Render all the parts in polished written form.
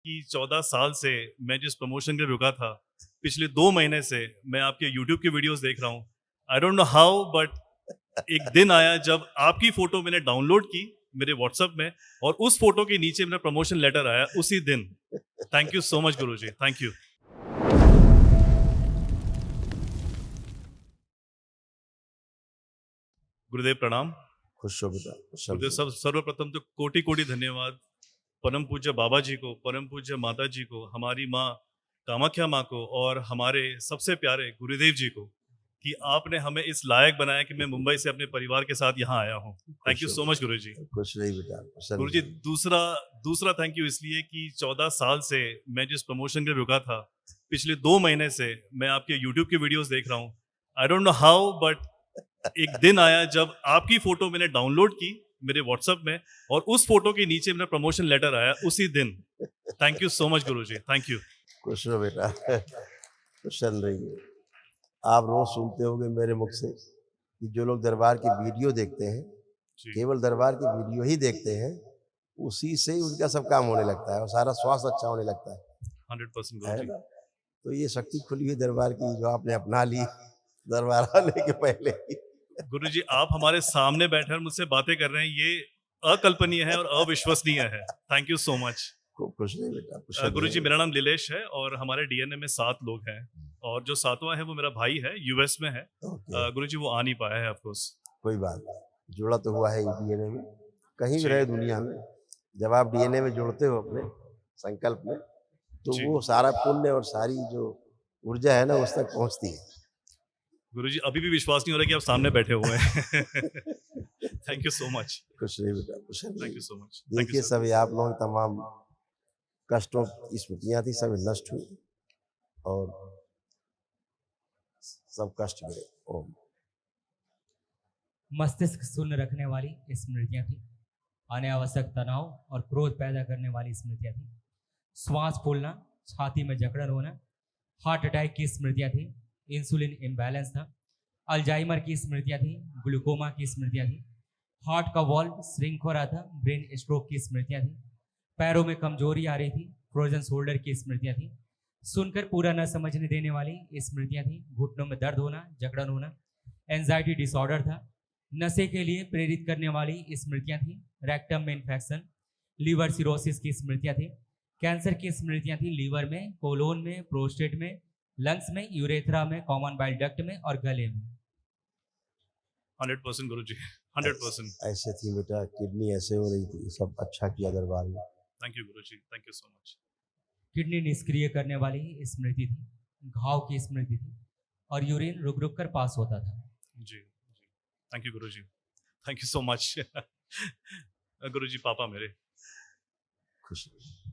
कि 14 साल से मैं जिस प्रमोशन के लिए रुका था, पिछले 2 महीने से मैं आपके यूट्यूब की वीडियोस देख रहा हूँ। I don't know how but एक दिन आया जब आपकी फ़ोटो मैंने डाउनलोड की मेरे व्हाट्सएप में और उस फ़ोटो के नीचे मेरा प्रमोशन लेटर आया उसी दिन। Thank you so much Guruji, thank you. गुरुदेव प्रणाम। खुश हो बेटा, गुरुदेव सर्वप्रथम तो कोटि-कोटि धन्यवाद परम पूज्य बाबा जी को, परम पूज्य माता जी को, हमारी माँ कामाख्या माँ को और हमारे सबसे प्यारे गुरुदेव जी को कि आपने हमें इस लायक बनाया कि मैं मुंबई से अपने परिवार के साथ यहाँ आया हूँ। थैंक यू सो मच गुरुजी। खुश रही बेटा, प्रसन्न गुरुजी रहिए। दूसरा थैंक यू इसलिए कि 14 साल से मैं जिस प्रमोशन के लिए रुका था, पिछले 2 महीने से मैं आपके यूट्यूब की वीडियोस देख रहा हूँ। I don't know how but एक दिन आया जब आपकी फ़ोटो मैंने डाउनलोड की मेरे व्हाट्सएप में और उस फ़ोटो के नीचे मेरा प्रमोशन लेटर आया उसी दिन। Thank you so much Guruji, thank you. खुश रहो बेटा, प्रसन्न रहिए। आप रोज सुनते होंगे मेरे मुख से कि जो लोग दरबार की वीडियो देखते हैं, जी, केवल दरबार की वीडियो ही देखते हैं, उसी से ही उनका सब काम होने लगता है और सारा स्वास्थ्य अच्छा होने लगता 100% है गुरुजी। ना? तो ये शक्ति खुली हुई दरबार की जो आपने अपना ली दरबार आने के पहले ही। गुरुजी आप हमारे सामने बैठे और मुझसे बातें कर रहे हैं, ये अकल्पनीय है और अविश्वसनीय है। Thank you so much. खूब खुश रहिए बेटा, प्रसन्न गुरुजी रहिए। मेरा नाम नीलेश है और हमारे डीएनए में 7 लोग हैं और जो 7वां है वो मेरा भाई है, यूएस में है। ओके, गुरुजी वो आ नहीं पाया है ऑफ कोर्स। कोई बात नहीं। जुड़ा तो हुआ है डीएनए में, कहीं भी जी, रहे दुनिया में। जब आप डीएनए में जुड़ते हो अपने संकल्प में, तो जी। वो सारा पुण्य और सारी जो ऊर्जा है ना उस तक पहुंचती है। गुरुजी अभी भी विश्वास नहीं हो रहा कि आप सामने बैठे हुए हैं। Thank you so much. खुश रहिए बेटा, प्रसन्न थैंक यू रहिए। So much. थैंक यू देखिए सर। सभी आप लोग तमाम कष्टों की स्मृतियां थी, सब नष्ट हुई और सब कष्ट गए। ओम। मस्तिष्क शून्य रखने वाली स्मृतियां थी। अनावश्यक तनाव और क्रोध पैदा करने वाली स्मृतियां थी। श्वास फूलना, छाती में जकड़न होना, हार्ट अटैक की स्मृतियां थी। इंसुलिन इम्बैलेंस था। अल्जाइमर की स्मृतियां थी। ग्लूकोमा की स्मृतियां थी। हार्ट का वॉल्व श्रिंक हो रहा था। ब्रेन स्ट्रोक की स्मृतियां थी। पैरों में कमजोरी आ रही थी। फ्रोजन शोल्डर की स्मृतियां थी। सुनकर पूरा न समझने देने वाली स्मृतियां थी। घुटनों में दर्द होना, जकड़न होना, एंजाइटी डिसऑर्डर था। नशे के लिए प्रेरित करने वाली स्मृतियां थी। रेक्टम में इन्फेक्शन, लीवर सिरोसिस की स्मृतियां थी। कैंसर की स्मृतियां थी लीवर में, कोलोन में, प्रोस्टेट में, लंग्स में, यूरेथ्रा में, कॉमन बाइल डक्ट में और गले में। 100% गुरुजी, 100%। ऐसे थी बेटा, किडनी ऐसे हो रही थी, सब अच्छा किया दरबार में। थैंक यू गुरुजी, thank you so much. Kidney निष्क्रिय करने वाली स्मृति थी। घाव की स्मृति थी और यूरिन रुक रुक कर पास होता था। जी, जी। थैंक यू गुरुजी, थैंक यू सो मच। गुरुजी पापा मेरे। खुश रहिए,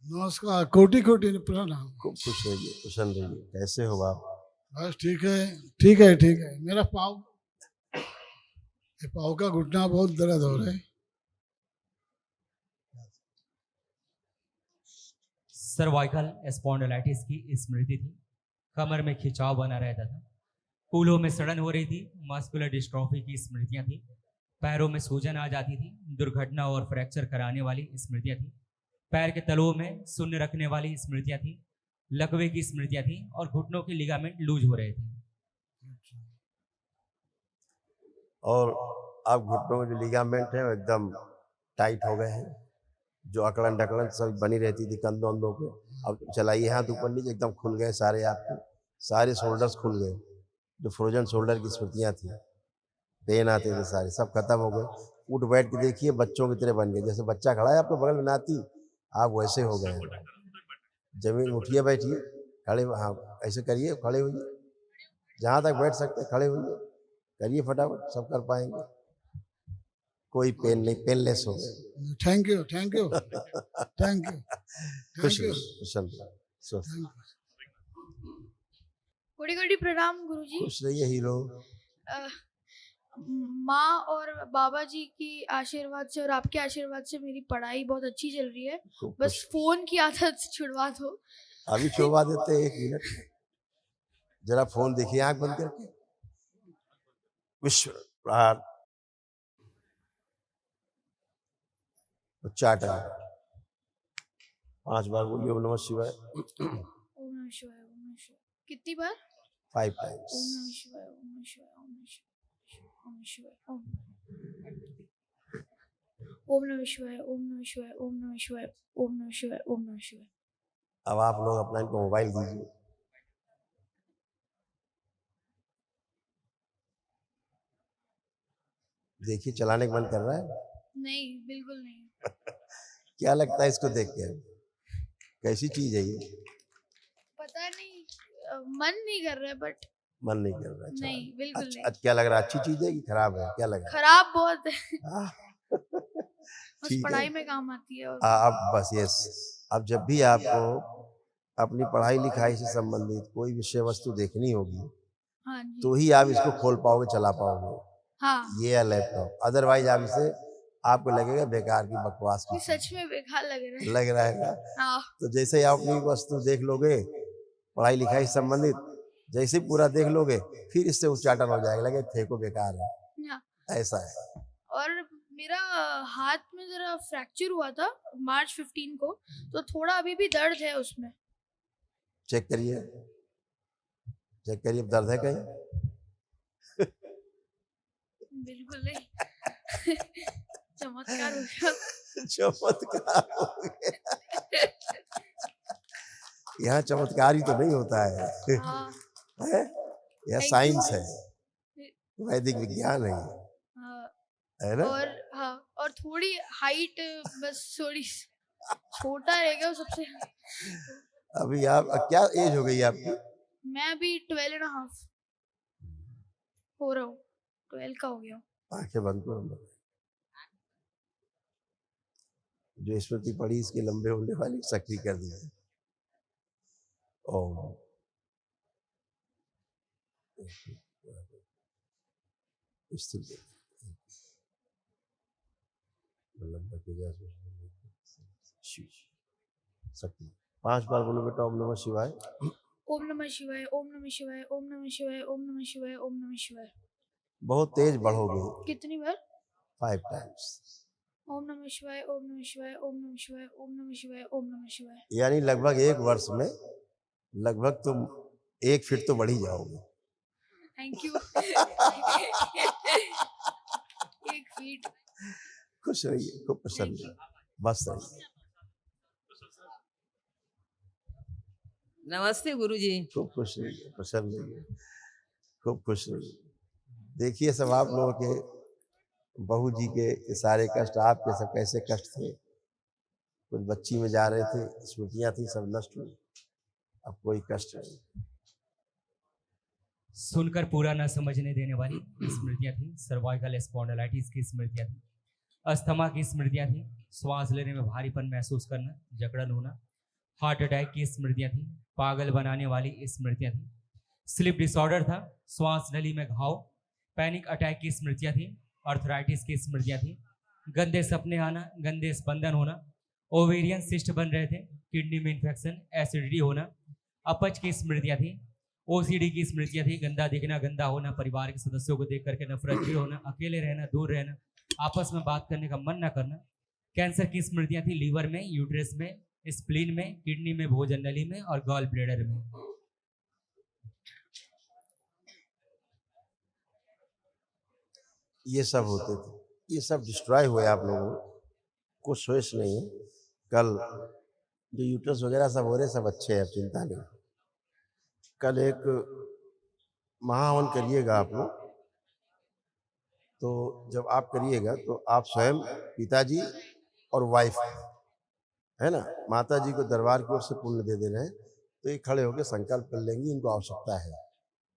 नमस्कार, कोटि कोटि प्रणाम। खूब खुश रहिए, प्रसन्न रहिए। कैसे हो आप? बस ठीक है, ठीक है, ठीक है। मेरा पाँव, ये पाँव का घुटना बहुत दर्द हो रहा है। सर्वाइकल स्पॉन्डिलाइटिस की स्मृति थी। कमर में खिंचाव बना रहता था। कूल्हों में सड़न हो रही थी। मस्कुलर डिस्ट्रॉफी की स्मृतियां थी। पैरों में सूजन आ जाती थी। दुर्घटना और फ्रैक्चर कराने वाली स्मृतियां थी। पैर के तलुओं में शून्य रखने वाली स्मृतियां थी। लकवे की स्मृतियां थी और घुटनों के लिगामेंट लूज हो रहे थे। और अब घुटनों में जो लिगामेंट है वो एकदम टाइट हो गए हैं। जो अकड़न ढकड़न सब बनी रहती थी कंधों अंधों पे, अब चलाइए हाथ ऊपर नीचे, एकदम खुल गए सारे आपके, सारे शोल्डर्स खुल गए। जो फ्रोजन शोल्डर की स्मृतियां थी, पेन आते थे, सारे सब खत्म हो गए। उठ बैठ के देखिए, बच्चों की तरह बन गए। जैसे बच्चा खड़ा है आपके बगल में नाती, आप वैसे हो गए हैं। जमीन उठिए, बैठिए, खड़े, हाँ ऐसे करिए, खड़े होइए, जहाँ तक बैठ सकते खड़े होइए, करिए फटाफट, सब कर पाएंगे। कोई पेन नहीं, पेनलेस हो गए। Thank you, thank you, thank you, खुश थैंक यू, रहिए, प्रसन्न रहिए, स्वस्थ रहिए। कोटि कोटि प्रणाम गुरुजी। खुश रहिए हीरो। अ, माँ और बाबा जी की आशीर्वाद से और आपके आशीर्वाद से मेरी पढ़ाई बहुत अच्छी चल रही है। खूब बस खुश। फोन की आदत से छुड़वा दो। अभी छुड़वा देते हैं, 1 मिनट जरा फोन देखिए आंख बंद करके। विश्व प्रहार उच्चाटन, 5 बार बोलिए ओम नमः शिवाय। ओम नमः शिवाय, ओम नमः शिवाय। कितनी बार? 5 ओम टाइम्स। नमः शिवाय, ओम नमः शिवाय, ओम नमः शिवाय, ओम नमः शिवाय, ओम नमः शिवाय, ओम नमः शिवाय, ओम नमः शिवाय, ओम नमः शिवाय, ओम नमः शिवाय। अब आप लोग अपना इनको मोबाइल दीजिए। देखिए चलाने का मन कर रहा है। नहीं, बिल्कुल नहीं। क्या लगता है इसको देख के? कैसी चीज है ये? पता नहीं, मन नहीं कर रहा है, बट मन नहीं कर रहा। अच्छा, नहीं, बिल्कुल अच्छा, नहीं। क्या लग रहा है? अच्छी चीज है कि खराब है? क्या लग रहा खराब बहुत है। है? बस ठीक है। पढ़ाई में काम आती है। और अब बस यस, अब जब भी आपको अपनी पढ़ाई लिखाई से संबंधित कोई विषय वस्तु देखनी होगी हाँ जी। तो ही आप इसको खोल पाओगे, चला पाओगे, हाँ, ये है लैपटॉप। अदरवाइज आप इसे, आपको लगेगा बेकार की बकवास की ये चीज। सच में बेकार लग रहा है। लग रहा है ना? हाँ, तो जैसे ही आप अपनी वस्तु देख लोगे पढ़ाई लिखाई से संबंधित, जैसे ही पूरा देख लोगे फिर इससे उच्चाटन हो जाएगा, लगे फेंको बेकार है, हाँ। ऐसा है। और मेरा हाथ में जरा फ्रैक्चर हुआ था मार्च 15 को, तो थोड़ा अभी भी दर्द है उसमें। चेक करिए, चेक करिए, दर्द है कहीं? बिल्कुल नहीं। चमत्कार हो गया। चमत्कार हो गया। यहाँ चमत्कार ही तो नहीं होता है, हाँ, है? यह Thank साइंस you. है, वैदिक विज्ञान है, हाँ, है ना? और हाँ, और थोड़ी हाइट बस थोड़ी छोटा रह गया सबसे। अभी आप क्या एज हो गई आपकी? मैं अभी 12.5 हो रहा हूँ, 12 का हो गया हूँ। आंखें बंद करो। जो स्मृति पड़ी इसके लंबे होने वाली सक्रिय कर दी है। ओम स्थिर सक्रिय 5 बार बोलो बेटा ओम नमः शिवाय। ओम नमः शिवाय, ओम नमः शिवाय, ओम नमः शिवाय, ओम नमः शिवाय, ओम नमः शिवाय। बहुत तेज बढ़ोगे। कितनी बार? 5 टाइम्स। ओम नमः शिवाय, ओम नमः शिवाय, ओम नमः शिवाय, ओम नमः शिवाय, ओम नमः शिवाय। यानी लगभग 1 वर्ष में लगभग तुम 1 फीट तो बढ़ ही जाओगे। Thank you. 1 फीट। खुश रहिए, खूब प्रसन्न रहिए, मस्त रहिए, नमस्ते गुरुजी। खूब खुश रहिए, प्रसन्न रहिए, खूब खुश रहिए। देखिए सब आप लोगों के बहू जी के ये सारे कष्ट, आपके सब कैसे कष्ट थे। कुछ बच्ची में जा रहे थे, स्मृतियां थी, सब नष्ट हुई, अब कोई कष्ट नहीं। सुनकर पूरा न समझने देने वाली स्मृतियां थी। सर्वाइकल स्पॉन्डिलाइटिस की स्मृतियां थी। अस्थमा की स्मृतियां थी। श्वास लेने में भारीपन महसूस करना, जकड़न होना। हार्ट अटैक की स्मृतियां थी। पागल बनाने वाली स्मृतियां थी। स्लीप डिसऑर्डर था। श्वास नली में घाव। पैनिक अटैक की स्मृतियां थी। आर्थराइटिस की स्मृतियां थी। गंदे सपने आना, गंदे स्पंदन होना। ओवेरियन सिस्ट बन रहे थे। किडनी में इन्फेक्शन, एसिडिटी होना। अपच की स्मृतियां थी। ओसीडी की स्मृतियां थी। गंदा दिखना, गंदा होना, परिवार के सदस्यों को देख करके नफरत चिढ़ होना, अकेले रहना, दूर रहना, आपस में बात करने का मन न करना। कैंसर की स्मृतियां थी। लीवर में, यूट्रस में, स्प्लीन में, किडनी में, भोजन नली में और गॉल ब्लैडर में। ये सब होते थे, ये सब डिस्ट्रॉय हुए आप लोगों को, कुछ सोच नहीं है। कल जो यूट्रस वगैरह सब हो रहे सब अच्छे हैं, चिंता नहीं। कल एक महाहवन करिएगा आप लोग, तो जब आप करिएगा तो आप स्वयं, पिताजी और वाइफ, है ना, माता जी को दरबार की ओर से पुण्य दे दे रहे हैं, तो ये खड़े होकर संकल्प कर लेंगी, इनको आवश्यकता है।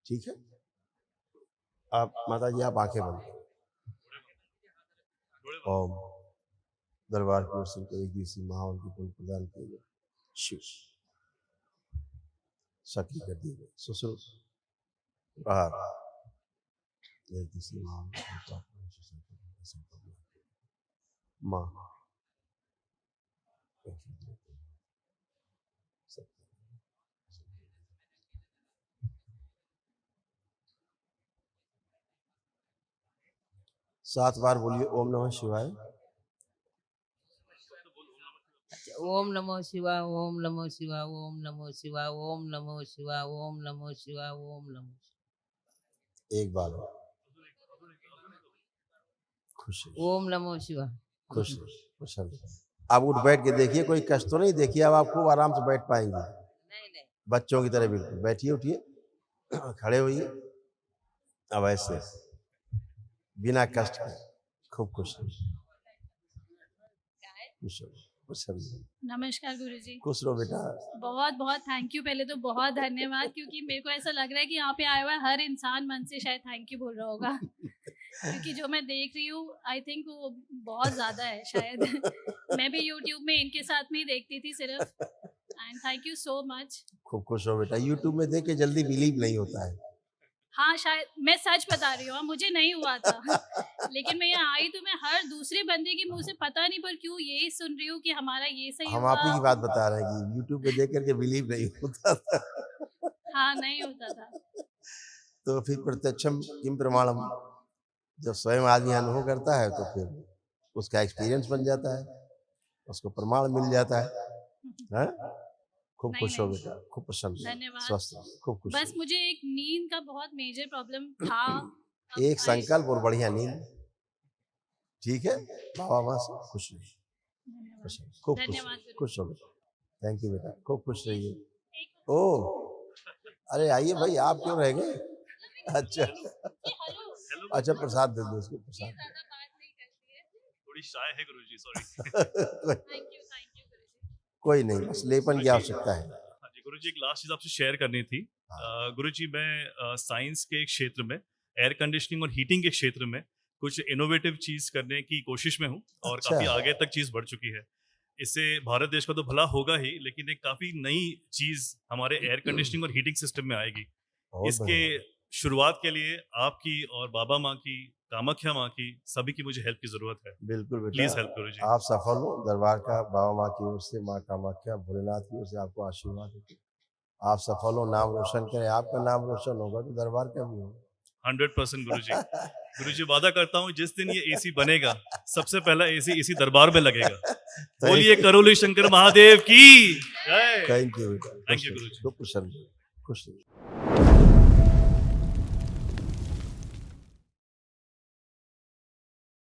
ठीक है, आप माता जी आप आंखें बंद करें। ओम दरबार की ओर से एक दिवसीय महाहवन की पुण्य प्रदान किए गए, शिव सक्रिय कर दिए गए, सुश्रुत बाहर एक दिवसीय महाहवन माँ 7 बार बोलिए ओम नमः शिवाय। ओम नमो शिवाय, ओम नमो शिवाय, ओम नमो शिवाय, ओम नमो शिवाय, ओम नमो शिवाय, ओम नमो एक बार और। खुश रहिए, ओम नमो शिवाय। खुश रहिए, खुश रहिए। अब उठ बैठ के देखिए, कोई कष्ट तो नहीं, देखिए अब आप खूब आराम से बैठ पाएंगे, नहीं नहीं, बच्चों की तरह बिल्कुल। बैठिए, उठिए, खड़े होइए। अब ऐसे बिना कष्ट के खूब खुश रहिए, खुश रहिए, खुश रहिए। नमस्कार गुरुजी। खुश रहो बेटा। बहुत बहुत थैंक यू, पहले तो बहुत धन्यवाद, क्योंकि मेरे को ऐसा लग रहा है कि यहाँ पे आया हुआ हर इंसान मन से शायद थैंक यू बोल रहा होगा, क्योंकि जो मैं देख रही हूँ आई थिंक वो बहुत ज़्यादा है शायद। मैं भी यूट्यूब में इनके साथ में ही देखती थी सिर्फ, and thank you so much. खूब खुश हो बेटा। यूट्यूब में देख के जल्दी बिलीव नहीं होता है। हाँ शायद, मैं सच बता रही हूँ, मुझे नहीं हुआ था, लेकिन मैं यहाँ आई तो मैं हर दूसरे बंदे के मुंह से पता नहीं पर क्यों यही सुन रही हूँ कि हमारा ये सही हम हुआ। आप ही की बात बता रहे हैं कि यूट्यूब पे देख करके बिलीव नहीं होता था। हाँ नहीं होता था। तो फिर प्रत्यक्षम किम प्रमाणम, जब स्वयं आदमी अनुभव करता है तो फिर उसका एक्सपीरियंस बन जाता है, उसको प्रमाण मिल जाता है? खूब नहीं, खुश हो नहीं। बेटा, खूब प्रसन्न रहो, धन्यवाद। स्वस्थ रहो, खूब खुश बस रहो। मुझे एक नींद का बहुत मेजर प्रॉब्लम था। एक संकल्प और बढ़िया नींद, ठीक है? बाबा माँ से खुश रहिए, खुश रहिए, खूब खुश धन्यवाद रहिए, गुरु। खुश हो बेटा। थैंक यू बेटा, खूब खुश रहिए। ओ, अरे आइए भाई, आप क्यों रह गए? अच्छा अच्छा, प्रसाद दे दो उसको, प्रसाद दे। थोड़ी शाय है गुरुजी, सॉरी। थैंक यू कोई नहीं, बस लेपन की आवश्यकता है। हाँ जी गुरुजी, एक लास्ट चीज़ आपसे शेयर करनी थी। गुरुजी, मैं साइंस के एक क्षेत्र में, एयर कंडीशनिंग और हीटिंग के क्षेत्र में कुछ इनोवेटिव चीज़ करने की कोशिश में हूँ, और अच्छा। काफ़ी आगे तक चीज़ बढ़ चुकी है। इससे भारत देश का तो भला होगा ही, लेकिन एक काफ़ी नई चीज़ हमारे एयर कंडीशनिंग और हीटिंग सिस्टम में आएगी। बहुत इसके बढ़िया। शुरुआत के लिए आपकी और बाबा माँ की, कामाख्या माँ की, सभी की मुझे हेल्प की ज़रूरत है। बिल्कुल बेटा, प्लीज़ हेल्प गुरुजी। आप सफल हो। दरबार का बाबा माँ की ओर से, माँ कामाख्या भोलेनाथ की ओर से आपको आशीर्वाद है। आप सफल हो, नाम रोशन करें। आपका नाम रोशन होगा तो दरबार का भी होगा। 100% गुरुजी। गुरुजी, वादा करता हूँ जिस दिन ये एसी बनेगा, सबसे पहला एसी इसी दरबार में लगेगा। बोलिए करोली शंकर महादेव की जय। थैंक यू बेटा, Thank you, गुरुजी। खूब प्रसन्न, खुश रहिए।